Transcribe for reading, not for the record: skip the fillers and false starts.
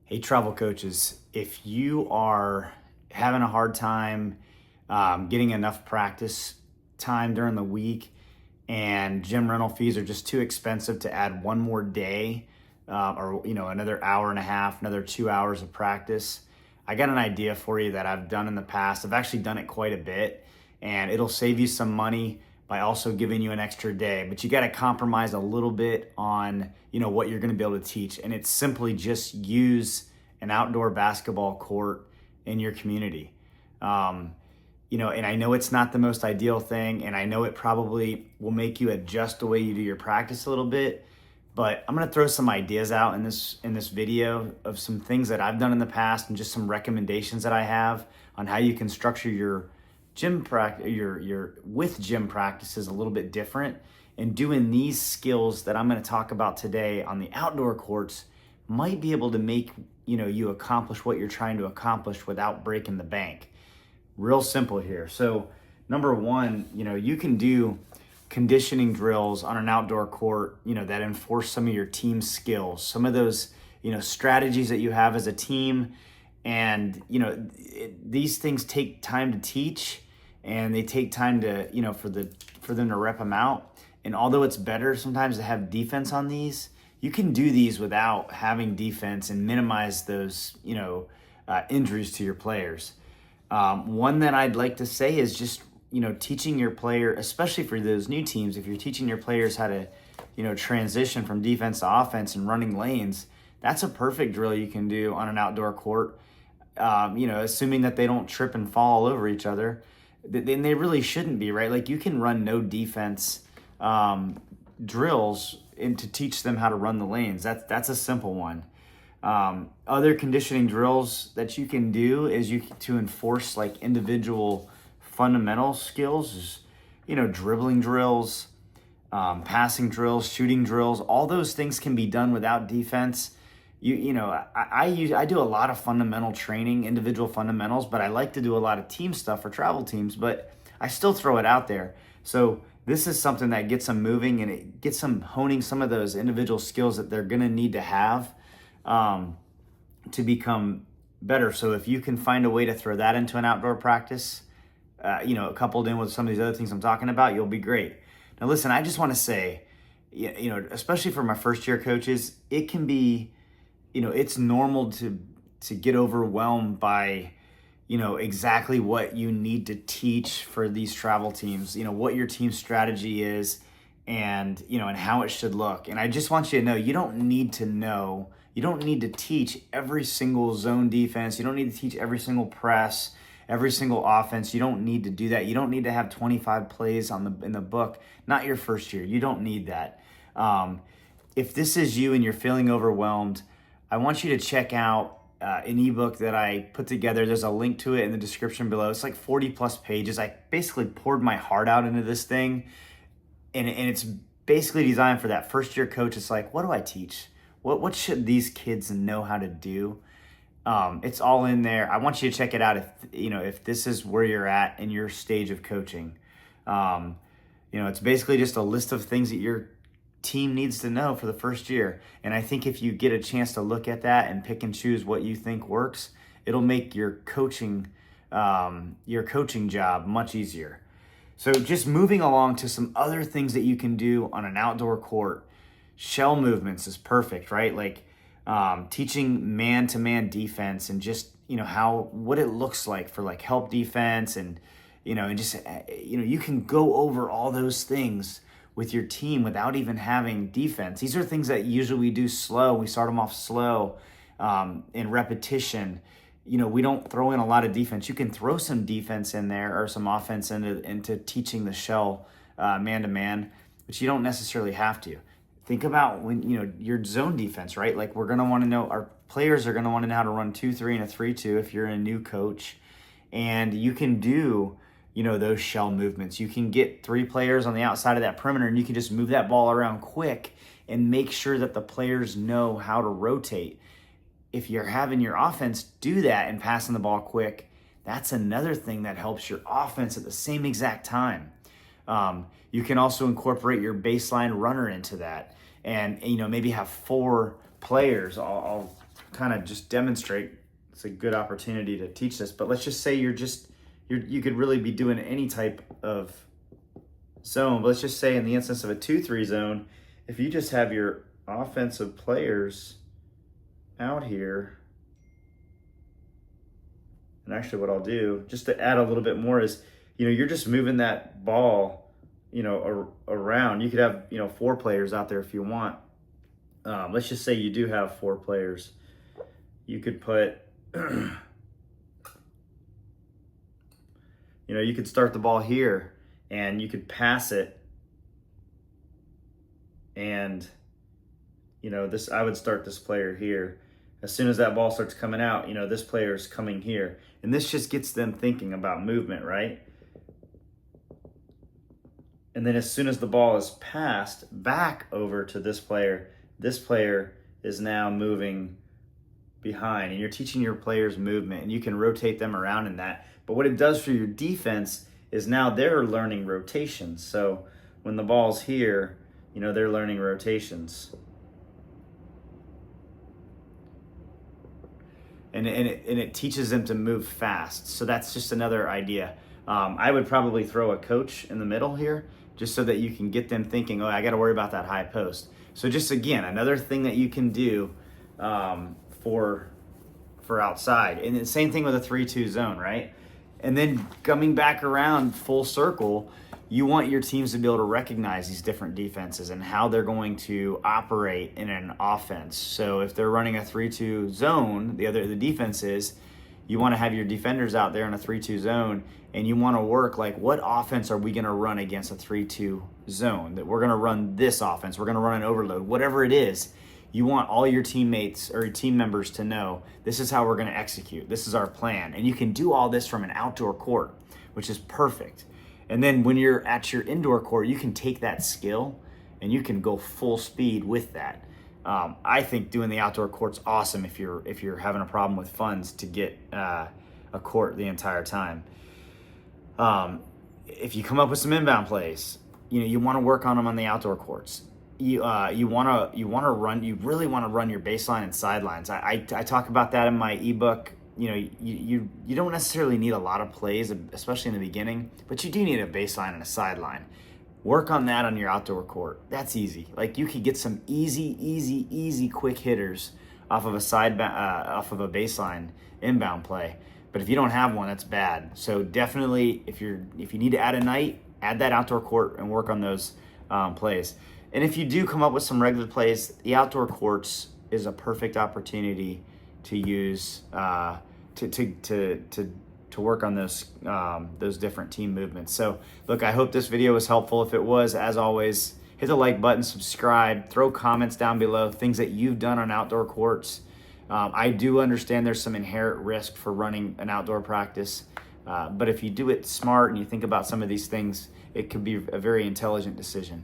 Hey, travel coaches, if you are having a hard time getting enough practice time during the week and gym rental fees are just too expensive to add one more day or another hour and a half, another 2 hours of practice, I got an idea for you that I've done in the past. I've actually done it quite a bit, and it'll save you some money by also giving you an extra day. But you got to compromise a little bit on what you're going to be able to teach, and it's simply just use an outdoor basketball court in your community. And I know it's not the most ideal thing, and I know it probably will make you adjust the way you do your practice a little bit. But I'm going to throw some ideas out in this video of some things that I've done in the past and just some recommendations that I have on how you can structure your gym practice, your with gym practices a little bit different. And doing these skills that I'm going to talk about today on the outdoor courts might be able to make you accomplish what you're trying to accomplish without breaking the bank. Real simple here. So number one, you can do conditioning drills on an outdoor court, that enforce some of your team skills, some of those, strategies that you have as a team. And, these things take time to teach, and they take time to, for them to rep them out. And although it's better sometimes to have defense on these, you can do these without having defense and minimize those, injuries to your players. One that I'd like to say is just, teaching your player, especially for those new teams, if you're teaching your players how to, transition from defense to offense and running lanes, that's a perfect drill you can do on an outdoor court. Assuming that they don't trip and fall all over each other, then they really shouldn't be, right? Like, you can run no defense drills and to teach them how to run the lanes. That's a simple one. Other conditioning drills that you can do is to enforce like individual fundamental skills, dribbling drills, passing drills, shooting drills. All those things can be done without defense. I do a lot of fundamental training, individual fundamentals, but I like to do a lot of team stuff for travel teams, but I still throw it out there. So this is something that gets them moving, and it gets them honing some of those individual skills that they're going to need to have to become better. So if you can find a way to throw that into an outdoor practice, coupled in with some of these other things I'm talking about, you'll be great. Now, listen, I just want to say, especially for my first year coaches, it can be, it's normal to get overwhelmed by, exactly what you need to teach for these travel teams, what your team strategy is, and, and how it should look. And I just want you to know, you don't need to teach every single zone defense. You don't need to teach every single press, every single offense. You don't need to do that. You don't need to have 25 plays in the book. Not your first year. You don't need that. If this is you and you're feeling overwhelmed, I want you to check out an ebook that I put together. There's a link to it in the description below. It's like 40 plus pages. I basically poured my heart out into this thing, and it's basically designed for that first year coach. It's like, what do I teach? What should these kids know how to do? It's all in there. I want you to check it out if this is where you're at in your stage of coaching. It's basically just a list of things that your team needs to know for the first year. And I think if you get a chance to look at that and pick and choose what you think works, it'll make your coaching job much easier. So just moving along to some other things that you can do on an outdoor court. Shell movements is perfect, right? Like teaching man-to-man defense, and just what it looks like for like help defense, and you can go over all those things with your team without even having defense. These are things that usually we do slow. We start them off slow in repetition. We don't throw in a lot of defense. You can throw some defense in there or some offense into teaching the shell man-to-man, but you don't necessarily have to. Think about when, your zone defense, right? Like, we're going to want to know, our players are going to want to know how to run 2-3 and a 3-2 if you're a new coach. And you can do, those shell movements. You can get 3 players on the outside of that perimeter, and you can just move that ball around quick and make sure that the players know how to rotate. If you're having your offense do that and passing the ball quick, that's another thing that helps your offense at the same exact time. You can also incorporate your baseline runner into that, and maybe have 4 players. I'll kind of just demonstrate. It's a good opportunity to teach this, but let's just say you could really be doing any type of zone. But let's just say in the instance of a 2-3 zone, if you just have your offensive players out here, and actually what I'll do, just to add a little bit more is, you're just moving that ball, around. You could have, 4 players out there if you want. Let's just say you do have 4 players. You could put, you could start the ball here and you could pass it. And, I would start this player here. As soon as that ball starts coming out, this player is coming here. And this just gets them thinking about movement, right? And then as soon as the ball is passed back over to this player is now moving behind. And you're teaching your players movement, and you can rotate them around in that. But what it does for your defense is now they're learning rotations. So when the ball's here, they're learning rotations. And it teaches them to move fast. So that's just another idea. I would probably throw a coach in the middle here, just so that you can get them thinking, I got to worry about that high post. So just again, another thing that you can do for outside. And the same thing with a 3-2 zone, right? And then coming back around full circle, you want your teams to be able to recognize these different defenses and how they're going to operate in an offense. So if they're running a 3-2 zone, the defense is, you want to have your defenders out there in a 3-2 zone, and you want to work like, what offense are we going to run against a 3-2 zone? That we're going to run this offense, we're going to run an overload, whatever it is. You want all your teammates or your team members to know, this is how we're going to execute. This is our plan. And you can do all this from an outdoor court, which is perfect. And then when you're at your indoor court, you can take that skill and you can go full speed with that. I think doing the outdoor court's awesome if you're having a problem with funds to get a court the entire time. If you come up with some inbound plays, you want to work on them on the outdoor courts. You really want to run your baseline and sidelines. I talk about that in my ebook. You don't necessarily need a lot of plays, especially in the beginning, but you do need a baseline and a sideline. Work on that on your outdoor court. That's easy. Like, you could get some easy quick hitters off of a baseline inbound play. But if you don't have one, that's bad. So definitely, if you need to add a night, add that outdoor court and work on those plays. And if you do come up with some regular plays, the outdoor courts is a perfect opportunity to use to work on those different team movements. So look, I hope this video was helpful. If it was, as always, hit the like button, subscribe, throw comments down below, things that you've done on outdoor courts. I do understand there's some inherent risk for running an outdoor practice, but if you do it smart and you think about some of these things, it could be a very intelligent decision.